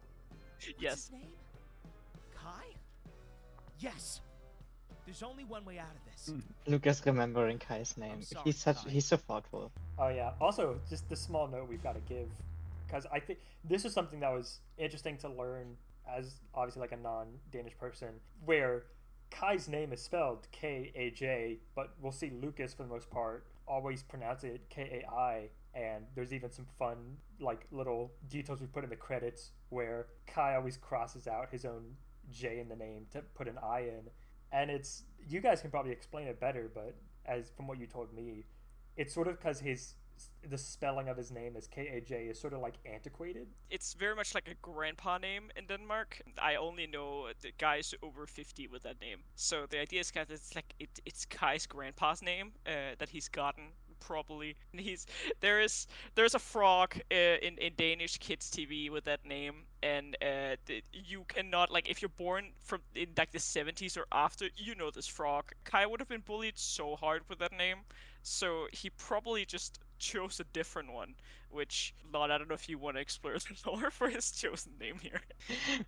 Yes. Kai? Yes. There's only one way out of this. Lukas remembering Kai's name. He's so thoughtful. Oh yeah. Also, just the small note we've got to give because I think this is something that was interesting to learn as obviously like a non-Danish person, where Kai's name is spelled Kaj, but we'll see Lukas for the most part always pronounce it Kai, and there's even some fun like little details we put in the credits where Kai always crosses out his own J in the name to put an I in, and it's, you guys can probably explain it better, but as from what you told me, it's sort of because the spelling of his name as Kaj is sort of like antiquated. It's very much like a grandpa name in Denmark. I only know the guys over 50 with that name. So the idea is kind of it's Kai's grandpa's name that he's gotten probably. And there's a frog in Danish kids TV with that name, and you cannot, like, if you're born from in like the 70s or after, you know this frog. Kai would have been bullied so hard with that name, so he probably just chose a different one, which, Lon, I don't know if you want to explore the lore for his chosen name here.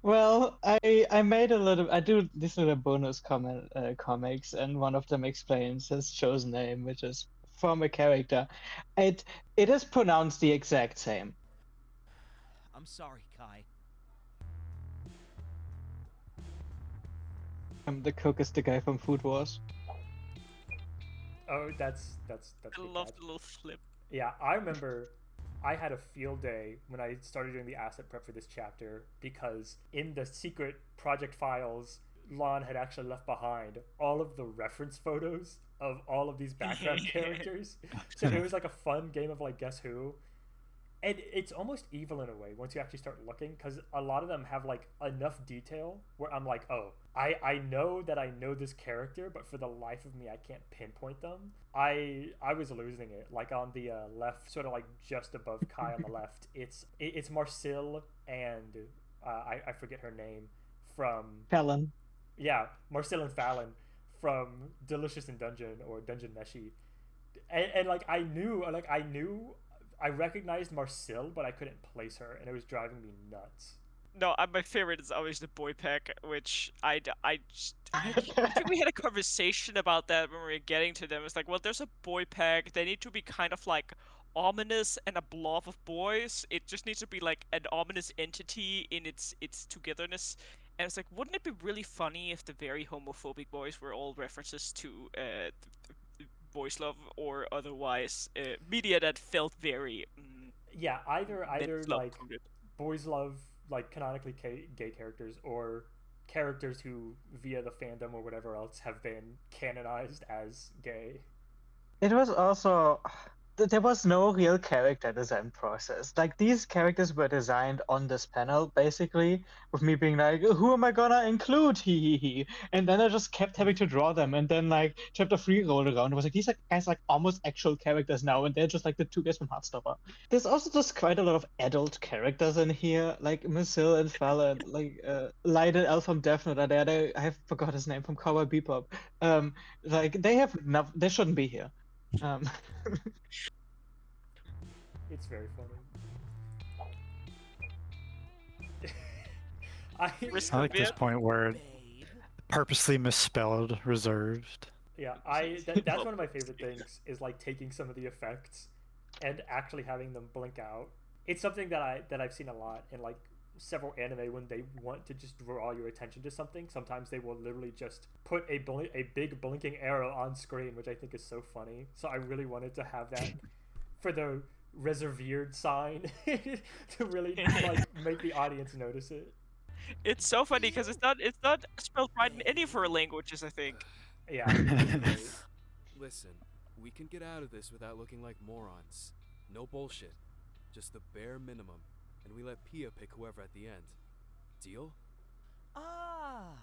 Well, I made a little, I do these little bonus comics, and one of them explains his chosen name, which is from a character. It is pronounced the exact same. I'm sorry, Kai. The cook is the guy from Food Wars. Oh, that's I love the little flip. Yeah, I remember I had a field day when I started doing the asset prep for this chapter, because in the secret project files, Lon had actually left behind all of the reference photos of all of these background characters. So it was like a fun game of like Guess Who. And it's almost evil in a way once you actually start looking, because a lot of them have like enough detail where I'm like, oh, I know that I know this character, but for the life of me I can't pinpoint them. I was losing it. Like on the left, sort of like just above Kai on the left, it's Marcille and I forget her name from Fallon. Yeah, Marcille and Fallon from Delicious in Dungeon or Dungeon Meshi. And like I recognized Marcille, but I couldn't place her, and it was driving me nuts. No, my favorite is always the boy pack, which I think we had a conversation about that when we were getting to them. It's like, well, there's a boy pack. They need to be kind of like ominous and a blob of boys. It just needs to be like an ominous entity in its togetherness. And it's like, wouldn't it be really funny if the very homophobic boys were all references to boys love or otherwise media that felt very yeah, either like coded. boys love like canonically gay characters, or characters who via the fandom or whatever else have been canonized as gay. It was also, there was no real character design process. Like, these characters were designed on this panel, basically, with me being like, who am I gonna include? He. And then I just kept having to draw them. And then, like, chapter 3 rolled around. It was like, these are guys like almost actual characters now, and they're just like the two guys from Heartstopper. There's also just quite a lot of adult characters in here, like Marcille and Fallon, like Light and Elf from Death Note are there. I forgot his name, from Cowboy Bebop. Like, they shouldn't be here. It's very funny. I like this point where purposely misspelled reserved. Yeah, that's one of my favorite things, is like taking some of the effects and actually having them blink out. It's something that I've seen a lot in like several anime when they want to just draw your attention to something. Sometimes they will literally just put a big blinking arrow on screen, which I think is so funny. So I really wanted to have that for the reservered sign to really like make the audience notice it. It's so funny because it's not spelled right in any of her languages, I think. Yeah. Listen, we can get out of this without looking like morons. No bullshit. Just the bare minimum. And we let Pia pick whoever at the end. Deal? Ah,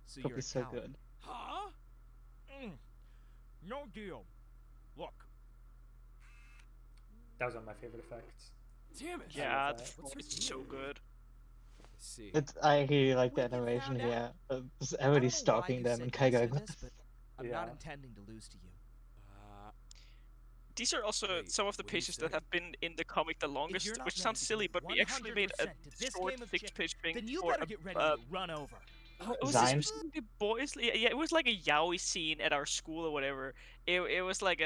so Could you're be a so coward. good. Huh? No deal. Look. That was one of my favorite effects. Damn it! Yeah, What's her it's deal? so good. I see. I really like the When you animation found here. Just I don't everybody know why stalking you them said and Kai going, yes to what this, the but I'm Yeah. not intending to lose to you. These are also Wait, some of the what do you pages that say? have been in the comic the longest, you're not which ready sounds to silly, commit but we actually made a 100% to this short game of 6-page thing Then you for better get ready to run over. Oh, it was design. specifically boys. Yeah, it was like a yaoi scene at our school or whatever. It was like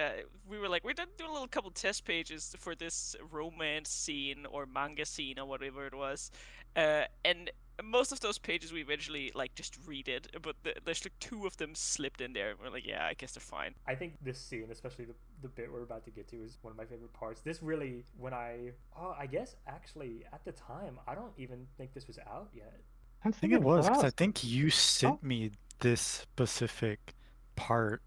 we were like we're gonna do a little couple test pages for this romance scene or manga scene or whatever it was, and most of those pages we eventually like just read it, but there's like 2 of them slipped in there. And we're like, yeah, I guess they're fine. I think this scene, especially the bit we're about to get to, is one of my favorite parts. This really, I guess actually at the time, I don't even think this was out yet. I think it was, because I think you sent me this specific part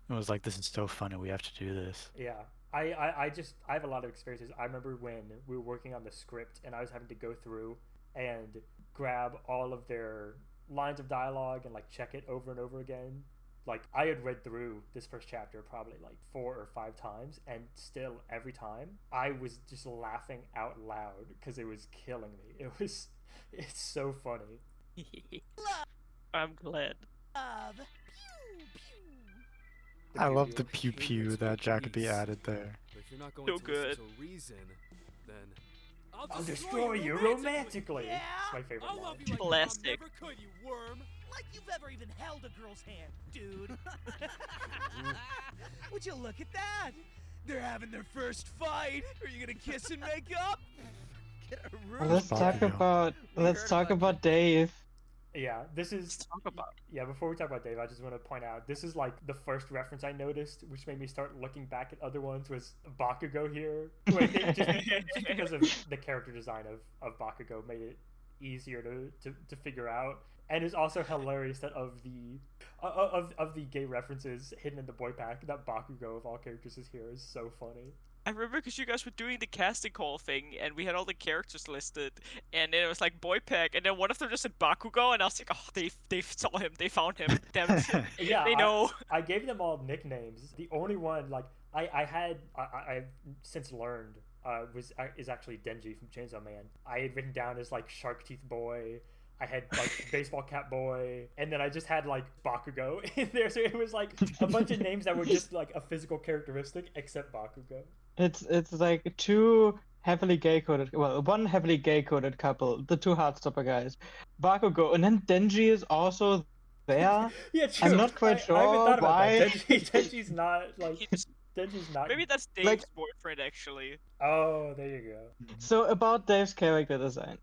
and was like, this is so funny, we have to do this. Yeah. I have a lot of experiences. I remember when we were working on the script and I was having to go through and grab all of their lines of dialogue and like check it over and over again. Like I had read through this first chapter probably like 4 or 5 times, and still every time I was just laughing out loud because it was killing me. It's so funny. I'm glad. I love the pew pew that Jacoby added there. But if you're not going So to good. listen to reason, then I'll destroy you romantically. Yeah. It's my favorite I'll line. love you like Classic. your mom never could, you worm. Like you've ever even held a girl's hand, dude. Would you look at that? They're having their first fight. Are you gonna kiss and make up? Get a room. Let's talk about Dave. Yeah, this is. Let's talk about. Yeah, before we talk about Dave, I just want to point out this is like the first reference I noticed, which made me start looking back at other ones. Was Bakugo here? Wait, just because of the character design of Bakugo made it easier to figure out, and it's also hilarious that of the gay references hidden in the boy pack, that Bakugo of all characters is here is so funny. I remember because you guys were doing the casting call thing, and we had all the characters listed, and then it was like boy pack, and then one of them just said Bakugo, and I was like, oh, they saw him, they found him, damn it. Yeah, they know. I gave them all nicknames. The only one like I've since learned is actually Denji from Chainsaw Man. I had written down as like Shark Teeth Boy. I had like Baseball Cap Boy, and then I just had like Bakugo in there. So it was like a bunch of names that were just like a physical characteristic, except Bakugo. It's like 2 heavily gay coded, well, 1 heavily gay coded couple, the 2 Heartstopper guys, Bakugo, and then Denji is also there. Yeah, true. I'm not quite sure I haven't thought about why. that. Denji's not like. Denji's not. Maybe that's Dave's boyfriend actually. Oh, there you go. So about Dave's character design.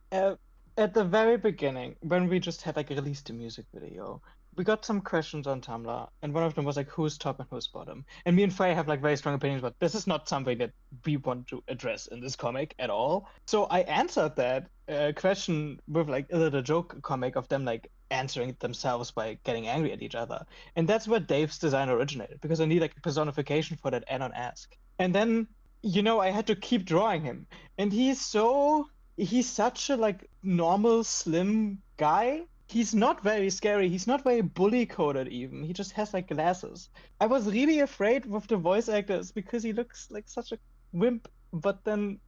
At the very beginning, when we just had like released a music video, we got some questions on Tumblr, and one of them was like, who's top and who's bottom? And me and Frey have like very strong opinions, but this is not something that we want to address in this comic at all. So I answered that question with like a little joke comic of them like answering it themselves by getting angry at each other. And that's where Dave's design originated, because I need like a personification for that anon ask. And then, I had to keep drawing him. And he's such a like normal slim guy. He's not very scary. He's not very bully coded even. He just has like glasses. I was really afraid with the voice actors because he looks like such a wimp, but then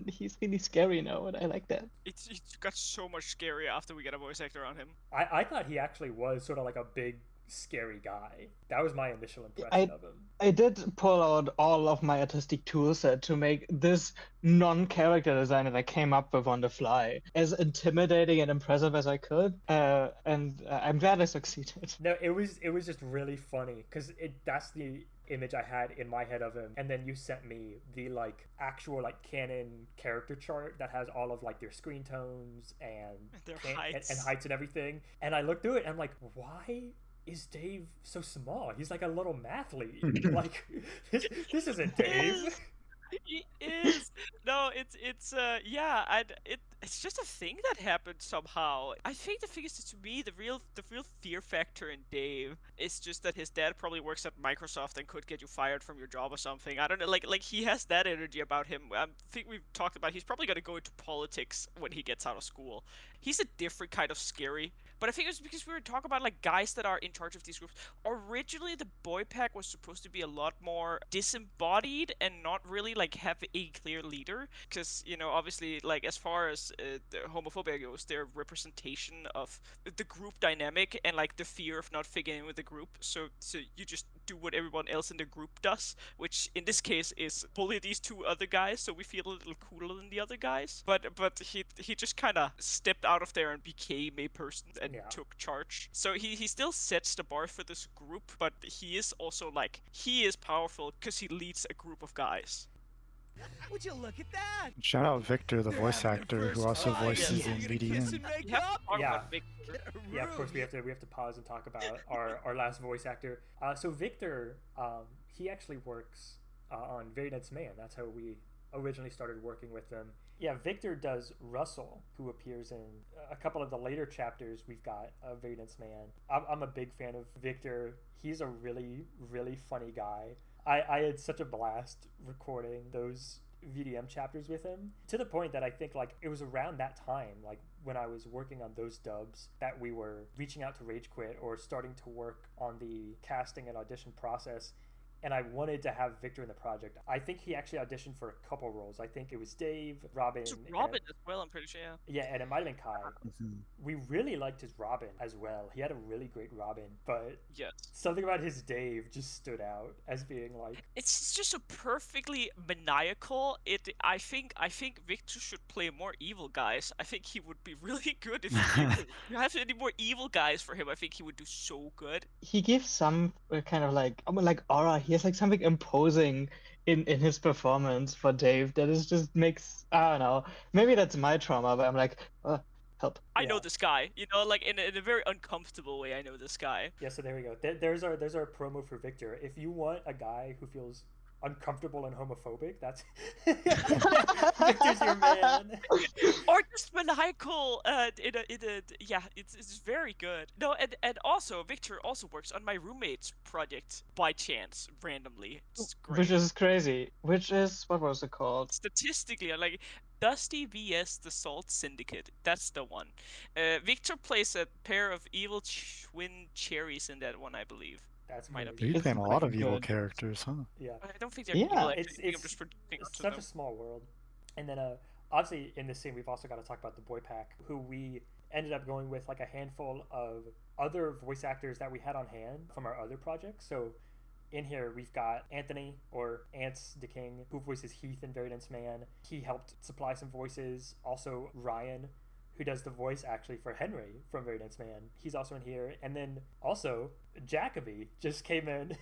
he's really scary now, and I like that. It got so much scarier after we got a voice actor on him. I thought he actually was sort of like a big scary guy. That was my initial impression of him. I did pull out all of my artistic toolset to make this non-character design that I came up with on the fly as intimidating and impressive as I could, and I'm glad I succeeded. No, it was just really funny because that's the image I had in my head of him, and then you sent me the like actual like canon character chart that has all of like their screen tones and their heights and heights and everything, and I looked through it and I'm like, why is Dave so small? He's like a little mathlete. Like this isn't Dave. He is. No, it's just a thing that happened somehow. I think the thing is, to me, the real fear factor in Dave is just that his dad probably works at Microsoft and could get you fired from your job or something. I don't know, like he has that energy about him. I think we've talked about he's probably gonna go into politics when he gets out of school. He's a different kind of scary. But I think it's because we were talking about like guys that are in charge of these groups. Originally, the boy pack was supposed to be a lot more disembodied and not really like have a clear leader. Because obviously, like as far as the homophobia goes, their representation of the group dynamic and like the fear of not fitting in with the group. So you just do what everyone else in the group does, which in this case is bully these 2 other guys, so we feel a little cooler than the other guys. But he just kind of stepped out of there and became a person and Yeah. took charge. So he still sets the bar for this group, but he is also like, he is powerful because he leads a group of guys. Would you look at that? Shout out Victor, the They're voice having their actor who first also fight. voices You in gonna kiss VDM. and make You have to up? talk Yeah. about Victor. Yeah, of course we have to pause and talk about our last voice actor. So Victor, he actually works on Very Dense Man. That's how we originally started working with them. Yeah, Victor does Russell, who appears in a couple of the later chapters we've got of Very Dense Man. I'm a big fan of Victor. He's a really, really funny guy. I had such a blast recording those VDM chapters with him, to the point that I think like it was around that time, like when I was working on those dubs, that we were reaching out to Rage Quit or starting to work on the casting and audition process, and I wanted to have Victor in the project. I think he actually auditioned for a couple roles. I think it was Dave, Robin, It's Robin as well, I'm pretty sure, yeah. yeah, and it might have been Kai. We really liked his Robin as well. He had a really great Robin, but Yes. something about his Dave just stood out as being like, It's just so perfectly maniacal. I think Victor should play more evil guys. I think he would be really good if you have any more evil guys for him. I think he would do so good. He gives some kind of like aura. He has like something imposing in his performance for Dave that is just makes, I don't know. Maybe that's my trauma, but I'm like, help. I know this guy, you know, like in a very uncomfortable way. I know this guy. yeah. So there we go. There's our promo for Victor. If you want a guy who feels uncomfortable and homophobic, that's Victor's your man. Or just maniacal. Yeah, it's very good. No, and also Victor also works on my roommate's project by chance, randomly. It's great. Which is crazy. Which is, what was it called? Statistically, like Dusty vs the Salt Syndicate. That's the one. Victor plays a pair of evil twin cherries in that one, I believe. That's Might have crazy. You're It's playing a lot of quite evil good. characters, huh? Yeah. I don't think they're Yeah. evil. Actually. I think I'm It's just predicting it's to such them. a small world. And then obviously in this scene we've also got to talk about the boy pack, who we ended up going with like a handful of other voice actors that we had on hand from our other projects. So in here we've got Anthony, or Ants the King, who voices Heath in Very Dense Man. He helped supply some voices. Also Ryan, who does the voice actually for Henry from Very Dense Man. He's also in here. And then also Jacoby just came in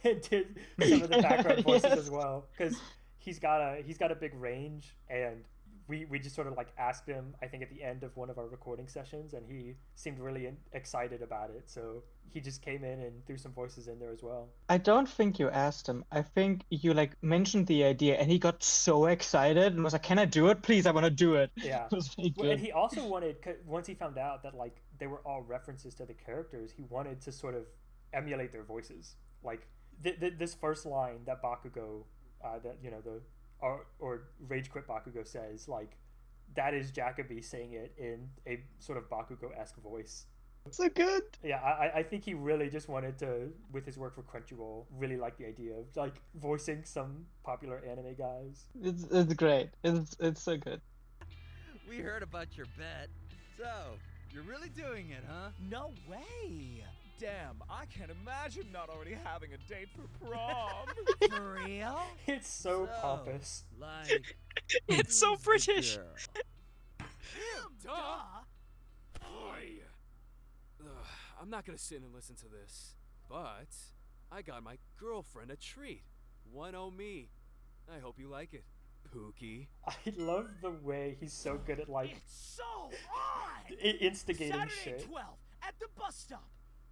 and did some of the background voices Yes. as well, because he's got a big range, and we just sort of like asked him, I think at the end of one of our recording sessions, and he seemed really excited about it, so he just came in and threw some voices in there as well. I don't think you asked him. I think you like mentioned the idea and he got so excited and was like, "Can I do it? Please, I want to do it." Yeah. It was really Well, good. and he also wanted, once he found out that like they were all references to the characters, he wanted to sort of emulate their voices. Like this first line that Bakugo, that you know or Rage Quit Bakugo says, like that is Jacoby saying it in a sort of Bakugo-esque voice. So good. Yeah, I think he really just wanted to, with his work for Crunchyroll, really like the idea of like voicing some popular anime guys. It's great. It's so good. We heard about your bet. So, you're really doing it, huh? No way! Damn, I can't imagine not already having a date for prom. For real? It's so pompous. Like, It's so who's the British. girl? Duh! Boy. Ugh, I'm not gonna sit and listen to this, but I got my girlfriend a treat. 1-0 me. I hope you like it, Pookie. I love the way he's so good at like It's so odd! instigating Saturday shit. 12 at the bus stop.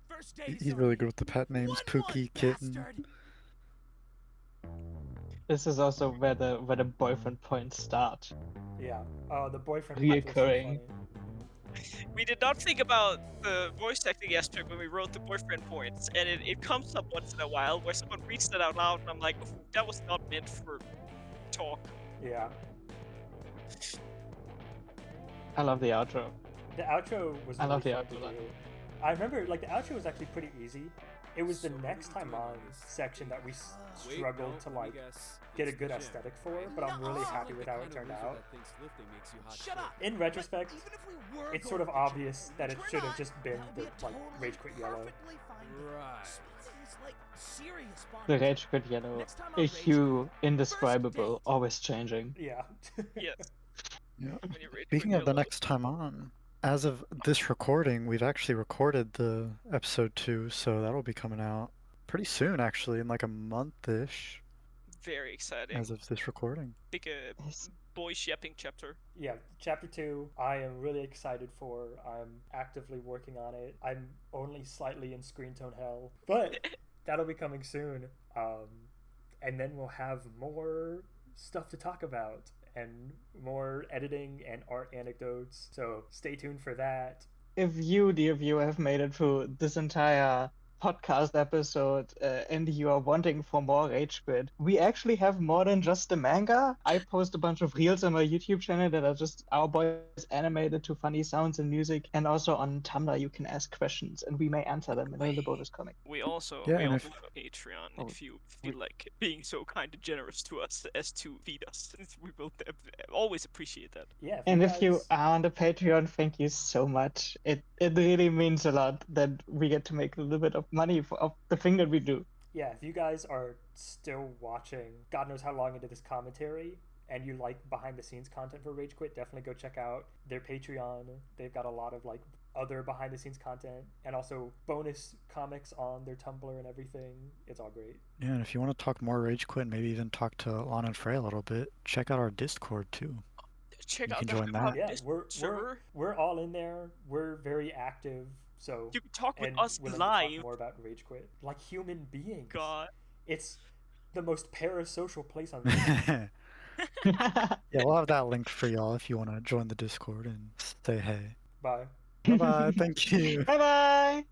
First date is He's on really good with the pet names, one Pookie, month, Kitten. bastard. This is also where the boyfriend points start. Yeah. Oh, the boyfriend. pack was so Reoccurring. funny. We did not think about the voice acting aspect when we wrote the boyfriend points, and it comes up once in a while where someone reads that out loud, and I'm like, "Ooh, that was not meant for talk." Yeah. I love the outro. The outro was. I love really the fun to outro. do. I remember, like, the outro was actually pretty easy. It was the next time on section that we struggled to like get a good aesthetic for, but I'm really happy with how it turned out. Shut up! In retrospect, Even if we were it's sort of going to obvious that it we're should have not, just been that'll be the a like totally Rage Quit Yellow. perfectly fine Right. Spitz is, like, serious The bonding. Rage Quit Yellow, Next time a on Rage hue Quit, indescribable, first always changing. Yeah. Yes. Yeah. When you read Speaking of the Yellow. next time on, as of this recording, we've actually recorded the episode 2, so that'll be coming out pretty soon, actually, in like a month-ish. Very exciting. As of this recording. Big boy shipping chapter. Yeah, chapter 2, I am really excited for. I'm actively working on it. I'm only slightly in Screentone hell, but that'll be coming soon. And then we'll have more stuff to talk about and more editing and art anecdotes. So stay tuned for that. If you, dear viewer, have made it through this entire podcast episode and you are wanting for more Rage Quit, we actually have more than just the manga. I post a bunch of reels on my YouTube channel that are just our boys animated to funny sounds and music, and also on Tumblr you can ask questions and we may answer them in the bonus comic. We also Yeah, have and a Patreon if you feel like being so kind and generous to us as to feed us. We will always appreciate that. Yeah. And if you are on the Patreon, thank you so much. It really means a lot that we get to make a little bit of money of the thing that we do. Yeah, if you guys are still watching God knows how long into this commentary and you like behind the scenes content for Rage Quit, definitely go check out their Patreon. They've got a lot of like other behind the scenes content and also bonus comics on their Tumblr and everything. It's all great. Yeah, and if you want to talk more Rage Quit, maybe even talk to Lana and Frey a little bit, check out our Discord too. Check You out can the join that. Yeah, server. we're all in there. We're very active. So You can talk with and us we'll live. talk more about Rage Quit like human beings. God. It's the most parasocial place on earth. Yeah, we'll have that linked for y'all if you want to join the Discord and say hey. Bye. Bye-bye. Thank you. Bye bye.